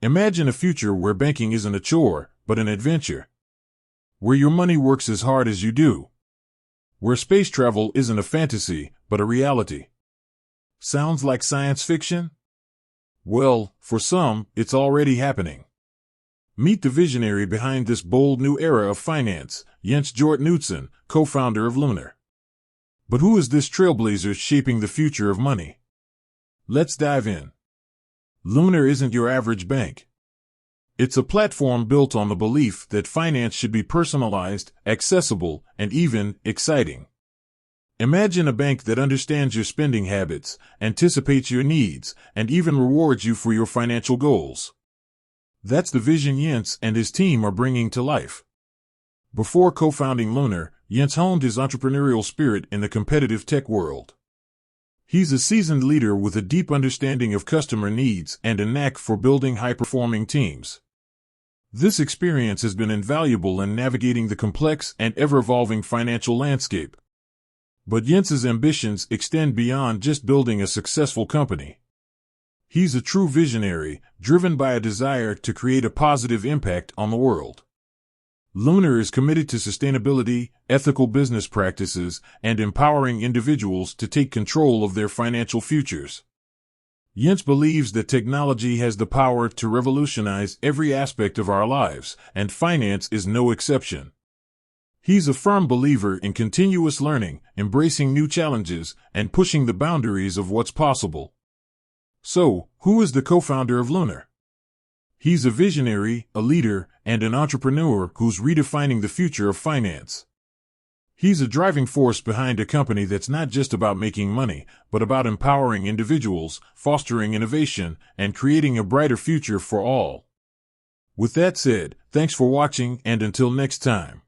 Imagine a future where banking isn't a chore, but an adventure. Where your money works as hard as you do. Where space travel isn't a fantasy, but a reality. Sounds like science fiction? Well, for some, it's already happening. Meet the visionary behind this bold new era of finance, Jens Knudsen, co-founder of Lunar. But who is this trailblazer shaping the future of money? Let's dive in. Lunar isn't your average bank. It's a platform built on the belief that finance should be personalized, accessible, and even exciting. Imagine a bank that understands your spending habits, anticipates your needs, and even rewards you for your financial goals. That's the vision Jens and his team are bringing to life. Before co-founding Lunar, Jens honed his entrepreneurial spirit in the competitive tech world. He's a seasoned leader with a deep understanding of customer needs and a knack for building high-performing teams. This experience has been invaluable in navigating the complex and ever-evolving financial landscape. But Jens's ambitions extend beyond just building a successful company. He's a true visionary, driven by a desire to create a positive impact on the world. Lunar is committed to sustainability, ethical business practices, and empowering individuals to take control of their financial futures. Jens believes that technology has the power to revolutionize every aspect of our lives, and finance is no exception. He's a firm believer in continuous learning, embracing new challenges, and pushing the boundaries of what's possible. So, who is the co-founder of Lunar? He's a visionary, a leader, and an entrepreneur who's redefining the future of finance. He's a driving force behind a company that's not just about making money, but about empowering individuals, fostering innovation, and creating a brighter future for all. With that said, thanks for watching, and until next time.